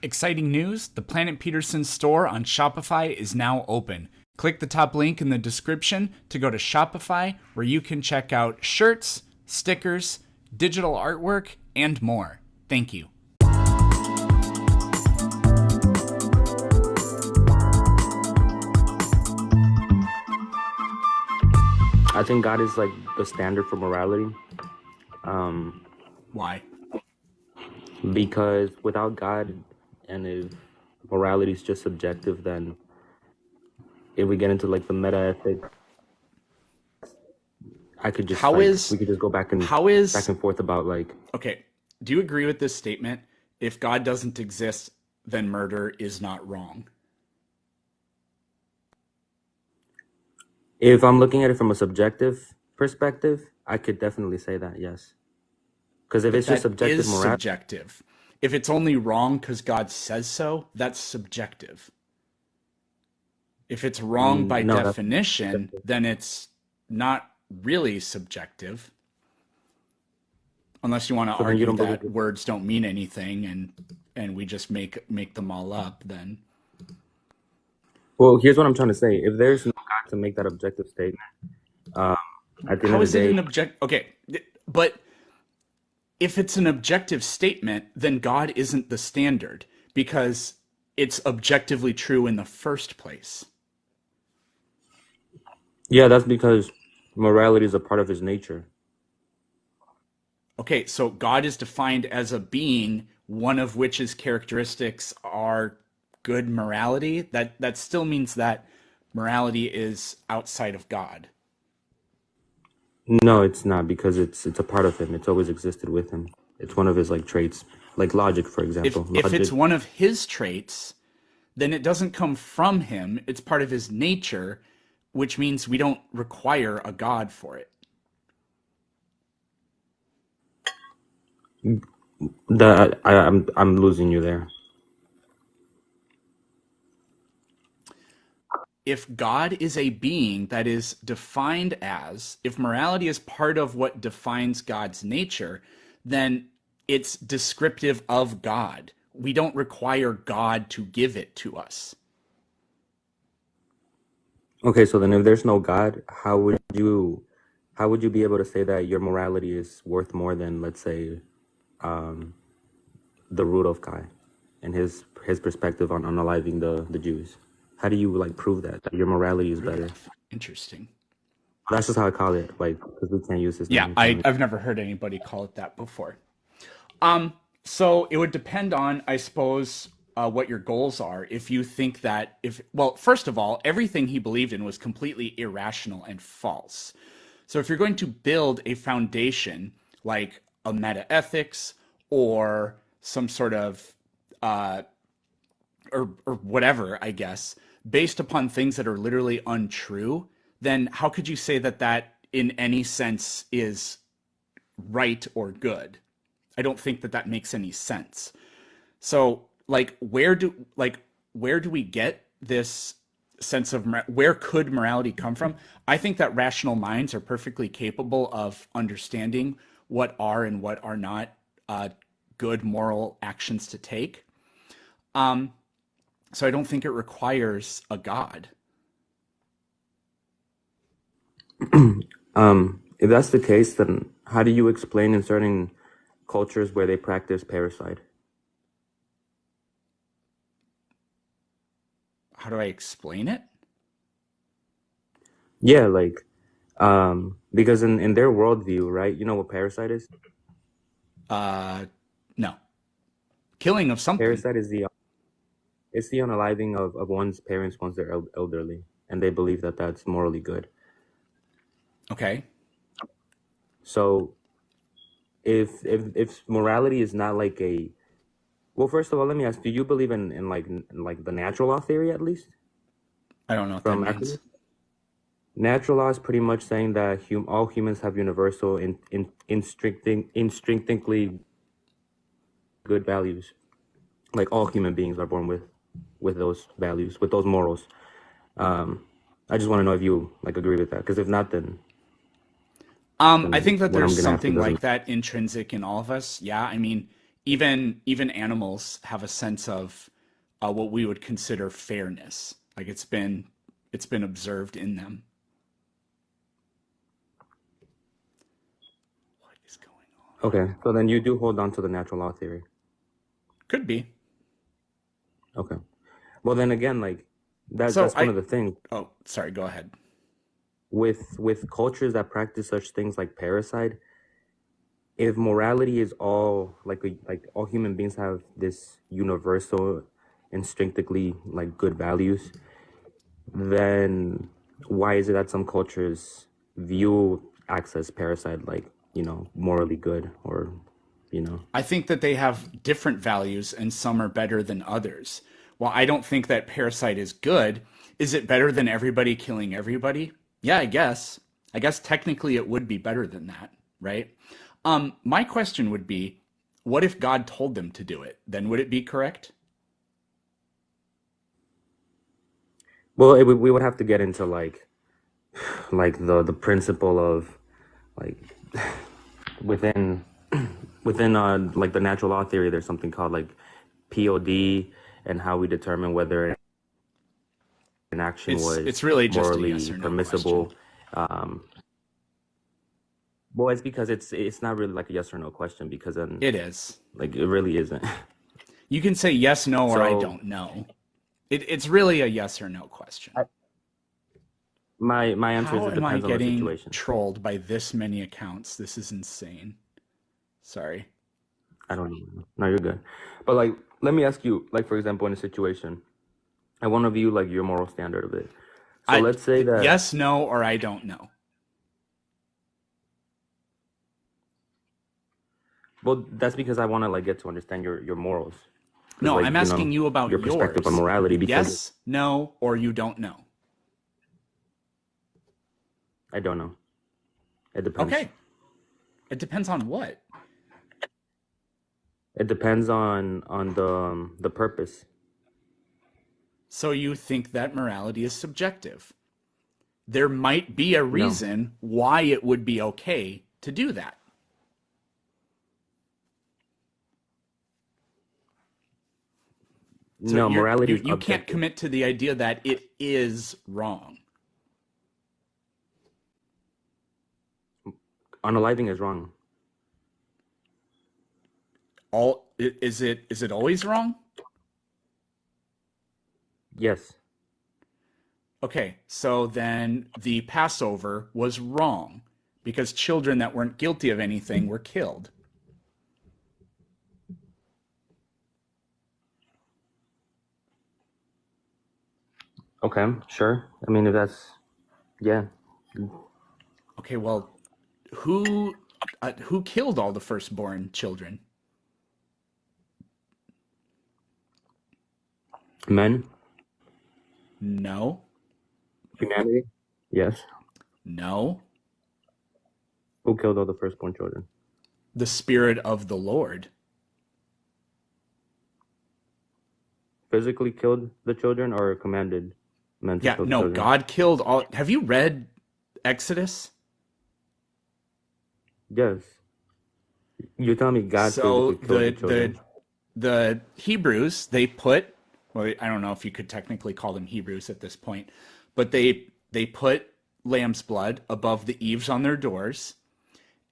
Exciting news! The Planet Peterson store on Shopify is now open. Click the top link in the description to go to Shopify, where you can check out shirts, stickers, digital artwork, and more. Thank you. I think God is like the standard for morality. Why? Because without God, and if morality is just subjective, then if we get into like the meta ethic, I could just we could just go back and forth about like. Okay, do you agree with this statement? If God doesn't exist, then murder is not wrong. If I'm looking at it from a subjective perspective, I could definitely say that, yes. Because if it's just subjective morality, subjective. If it's only wrong because God says so, that's subjective. If it's wrong by definition, then it's not really subjective. Unless you want to argue that words don't mean anything and we just make them all up, then. Well, here's what I'm trying to say. If there's no God to make that objective statement, at the end How of is the it day, an object? Okay, but if it's an objective statement, then God isn't the standard because it's objectively true in the first place. yeah, that's because morality is a part of his nature. Okay, so God is defined as a being, one of which his characteristics are good morality. That still means that morality is outside of God. No, it's not, because it's a part of him. It's always existed with him. It's one of his like traits, like logic, for example. If it's one of his traits, then it doesn't come from him. It's part of his nature, which means we don't require a God for it. I'm losing you there. If God is a being that is defined as, if morality is part of what defines God's nature, then it's descriptive of God. We don't require God to give it to us. Okay, so then if there's no God, how would you be able to say that your morality is worth more than, let's say, the Rudolph guy and his perspective on unaliving the Jews? How do you like prove that your morality is better? Interesting. That's just how I call it, like, because we can't use his Yeah, name. I've never heard anybody call it that before. So it would depend on, I suppose, what your goals are. If you think that well, first of all, everything he believed in was completely irrational and false. So if you're going to build a foundation like a meta ethics or some sort of or whatever, I guess, based upon things that are literally untrue, then how could you say that that in any sense is right or good? I don't think that that makes any sense. So, like, where do we get this sense of where could morality come from? I think that rational minds are perfectly capable of understanding what are and what are not good moral actions to take. So I don't think it requires a God. If that's the case, then how do you explain in certain cultures where they practice parricide? How do I explain it? Yeah, like, because in their worldview, right? You know what parricide is? No. Killing of something. Parricide is it's the unaliving of one's parents once they're elderly, and they believe that that's morally good. Okay. So if morality is not like a, well, first of all, let me ask, do you believe in like the natural law theory, at least? I don't know what From that means. academics? Natural law is pretty much saying that all humans have universal instinctively good values. Like all human beings are born with those values, with those morals. I just want to know if you like agree with that, because if not, then I think that what I'm there's gonna have to something doesn't. like that intrinsic in all of us. Yeah, I mean, even animals have a sense of what we would consider fairness. Like it's been observed in them. What is going on? Okay, so then you do hold on to the natural law theory. Could be. Okay. Well, then again, like So that's one I of the things oh, sorry, go ahead. with cultures that practice such things like parricide. If morality is all like all human beings have this universal, instinctively like good values, then why is it that some cultures view acts as parricide like morally good or you know I think that they have different values and some are better than others. While I don't think that Parasite is good, is it better than everybody killing everybody? Yeah, I guess. I guess technically it would be better than that, right? My question would be, what if God told them to do it? Then would it be correct? well we would have to get into like the principle of like within within like the natural law theory there's something called like POD and how we determine whether an action It's was really just a yes morally or no question. permissible. um well, it's because it's not really like a yes or no question because then It is. like it really isn't. You can say yes, no, or I So don't know. It's really a yes or no question. I, my answer is How it am I depends on the getting situation. trolled by this many accounts? This is insane. Sorry. I don't know. No, you're good. But like, let me ask you, like, for example, in a situation, I want to view like your moral standard of it. So I let's say that, yes, no, or I don't know. well, that's because I want to like get to understand your morals, because No, like I'm asking you about your perspective on yours. morality. Because Yes, no, or you don't know. I don't know. It depends. Okay. It depends on what. It depends on the purpose. So you think that morality is subjective. There might be a No, reason why it would be okay to do that. So no, morality is you can't objective. commit to the idea that it is wrong. Unaliving is wrong. Is it always wrong? Yes. Okay, so then the Passover was wrong because children that weren't guilty of anything were killed. Okay. Sure. I mean, if that's yeah, Okay, well, who killed all the firstborn children? men, No, humanity. Yes. no. Who killed all the firstborn children? The Spirit of the Lord. Physically killed the children or commanded men to Yeah, kill the no, children? God killed all. Have you read Exodus? Yes. You tell me God So physically killed the children. the Hebrews, they put, well, I don't know if you could technically call them Hebrews at this point, but they put lamb's blood above the eaves on their doors,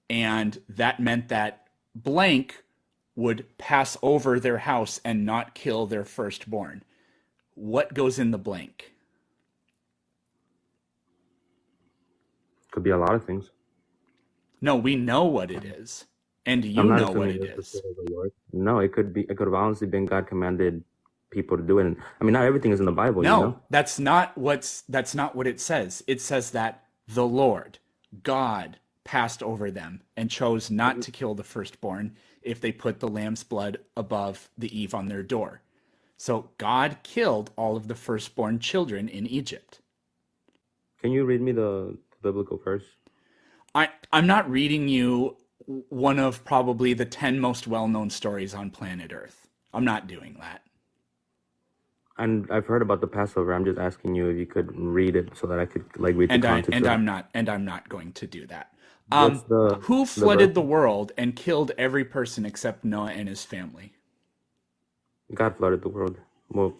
and that meant that blank would pass over their house and not kill their firstborn. What goes in the blank? Could be a lot of things. No, we know what it is, and I'm you not know what assuming it it's the is. spirit of the Lord. No, it could have honestly been God commanded people to do it. And, I mean, not everything is in the Bible, you know? No, that's not what it says. It says that the Lord, God, passed over them and chose not to kill the firstborn if they put the lamb's blood above the eave on their door. So God killed all of the firstborn children in Egypt. Can you read me the biblical verse? I'm not reading you one of probably the 10 most well-known stories on planet Earth. I'm not doing that. And I've heard about the Passover. I'm just asking you if you could read it so that I could like read the And I context and of it. I'm not and I'm not going to do that. What's Who the verse? flooded the world and killed every person except Noah and his family? God flooded the world. Well,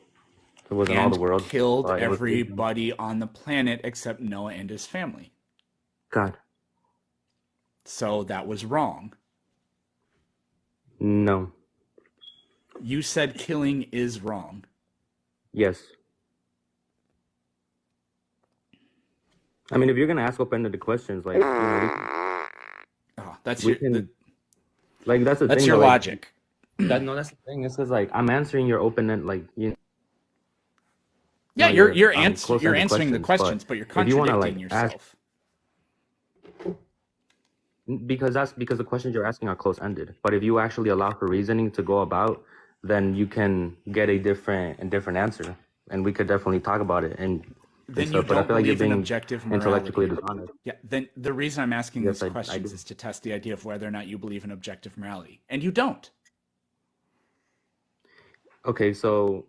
it wasn't all the And world. killed It was everybody on the planet except Noah and his family. God. So that was wrong. No. You said killing is wrong. Yes. I mean, if you're gonna ask open-ended questions, like Oh, that's we your can, like that's the that's thing your though. Like logic. that's the thing. It's because like I'm answering your open-end, like Yeah, you're your you're you're close-ended answering the questions. But questions, but you're if you want to contradicting like ask, yourself. because the questions you're asking are close-ended. But if you actually allow for reasoning to go about, then you can get a different answer, and we could definitely talk about it and Then you stuff. But I don't feel like you're believe in being objective intellectually morality. dishonest. Yeah, then the reason I'm asking Yes, these I questions do. is to test the idea of whether or not you believe in objective morality. And you don't. Okay, so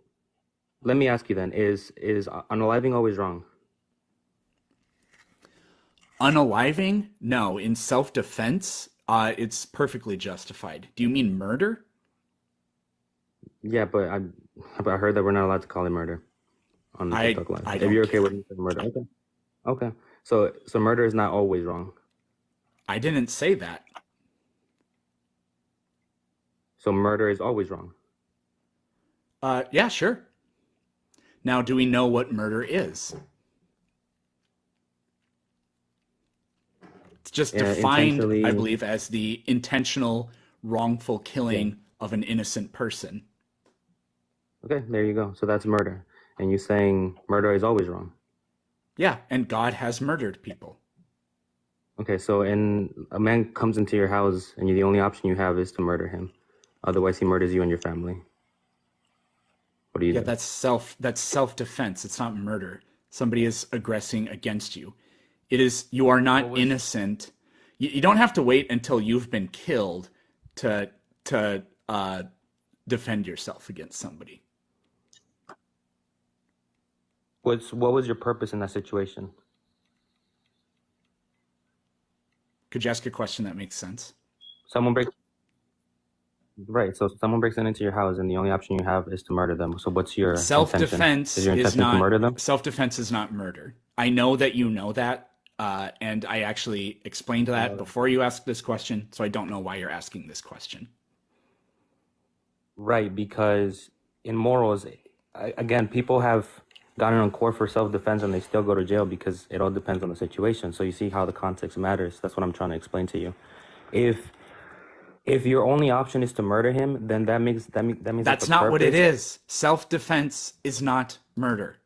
let me ask you then: Is unaliving always wrong? Unaliving? No. In self-defense, it's perfectly justified. Do you mean murder? Yeah, but I heard that we're not allowed to call it murder on the I TikTok live. I If don't you're okay with care. me saying murder, okay, okay. So murder is not always wrong. I didn't say that. So murder is always wrong. Yeah, sure. Now, do we know what murder is? It's just defined, I Intentionally, believe, as the intentional, wrongful yeah. killing of an innocent person. Okay, there you go. So that's murder, and you saying murder is always wrong. Yeah, and God has murdered people. Okay, so and a man comes into your house, and the only option you have is to murder him. Otherwise, he murders you and your family. What do you Yeah, do? that's self-defense. It's not murder. Somebody is aggressing against you. It is you are not What was innocent. You don't have to wait until you've been killed to to defend yourself against somebody. what was your purpose in that situation? Could you ask a question that makes sense? Someone breaks Right. So someone breaks into your house, and the only option you have is to murder them. So what's your intention? Is Self-defense your is intention to not murder them? self-defense is not murder. I know that you know that, and I actually explained that before you asked this question, so I don't know why you're asking this question. Right, because in morals, again, people have gotten on court for self-defense and they still go to jail because it all depends on the situation. So you see how the context matters. That's what I'm trying to explain to you. If if your only option is to murder him, then that means that the That's not what it purpose. is. Self-defense is not murder.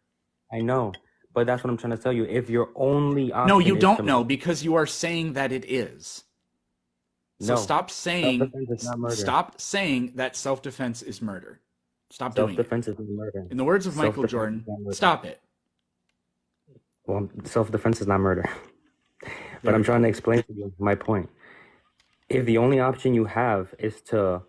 I know, but that's what I'm trying to tell you. If your only No, option you is don't to know because you are saying that it is. So no, self-defense is not murder. stop saying that self-defense is murder. Stop doing it. Self-defense is not murder. In the words of Michael Self-defense is Jordan, not murder. stop it. Well, self-defense is not murder. But There I'm we trying go. to explain to you my point. If the only option you have is to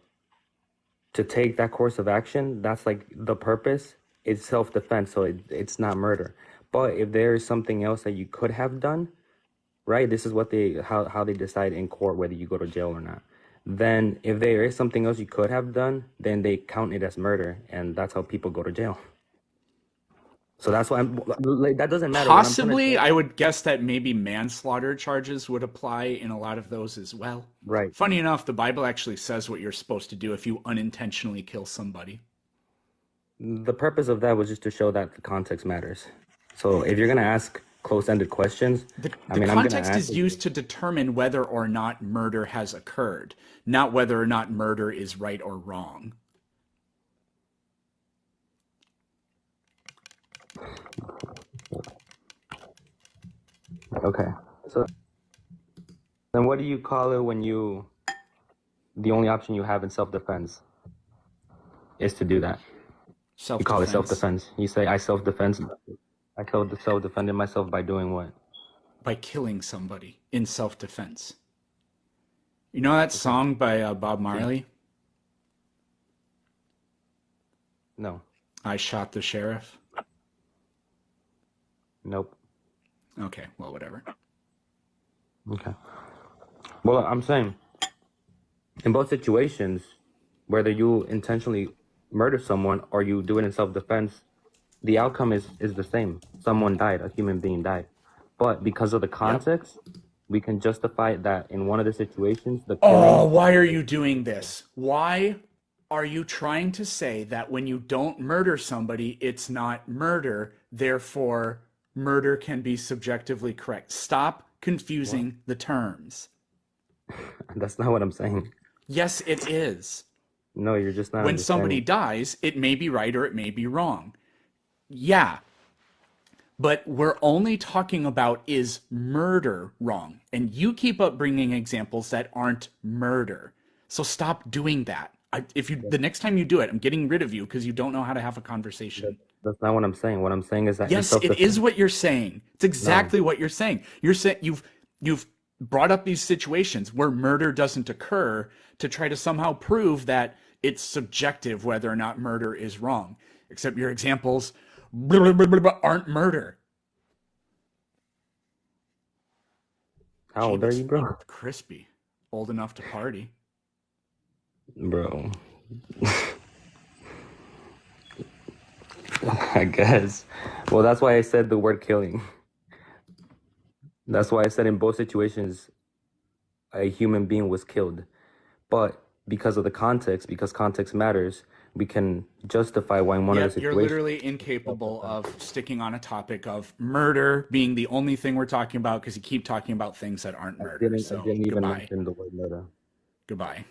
take that course of action, that's like the purpose. It's self-defense, so it's not murder. But if there is something else that you could have done, right? This is what how they decide in court whether you go to jail or not. Then if there is something else you could have done, then they count it as murder, and that's how people go to jail. So that's why like, that doesn't matter. What I'm trying to Possibly, tell I you, would guess that maybe manslaughter charges would apply in a lot of those as well. right? Funny enough, the Bible actually says what you're supposed to do if you unintentionally kill somebody. The purpose of that was just to show that the context matters. So if you're gonna ask close-ended questions, I The mean, I'm gonna context is answer you. used to determine whether or not murder has occurred, not whether or not murder is right or wrong. Okay. So then, what do you call it when the only option you have in self-defense is to do that? You call it Self-defense self-defense. You say, I self-defense. I self-defended myself by doing what? by killing somebody in self-defense. You know that Okay. song by Bob Yeah. Marley? No. I shot the sheriff. Nope. Okay, well, whatever. Okay. Well, I'm saying in both situations, whether you intentionally murder someone or you do it in self-defense, the outcome is the same. Someone died, a human being died. But because of the Yep. context, we can justify that in one of the situations, the Oh, killing. why are you doing this? Why are you trying to say that when you don't murder somebody, it's not murder, therefore murder can be subjectively correct? Stop What? confusing the terms. That's not what I'm saying. Yes, it is. No, you're just not When somebody understanding. dies, it may be right or it may be wrong. Yeah, but we're only talking about is murder wrong. And you keep up bringing examples that aren't murder. So stop doing that. If you That, the next time you do it, I'm getting rid of you because you don't know how to have a that, conversation. that's not what I'm saying. What I'm saying is that in Yes, it is self-defense, what you're saying. It's no. exactly what you're saying. You're saying you've brought up these situations where murder doesn't occur to try to somehow prove that it's subjective whether or not murder is wrong. Except your examples aren't murder. How Gee, old are this you, bro? crispy. Old enough to party. Bro, I guess. Well, that's why I said the word killing. That's why I said in both situations, a human being was killed. But because of the context, because context matters, we can justify why in one of the Yep, you're situations, literally incapable self-defense. of sticking on a topic of murder being the only thing we're talking about because you keep talking about things that aren't murder. I So, didn't even goodbye. mention the word murder. Goodbye.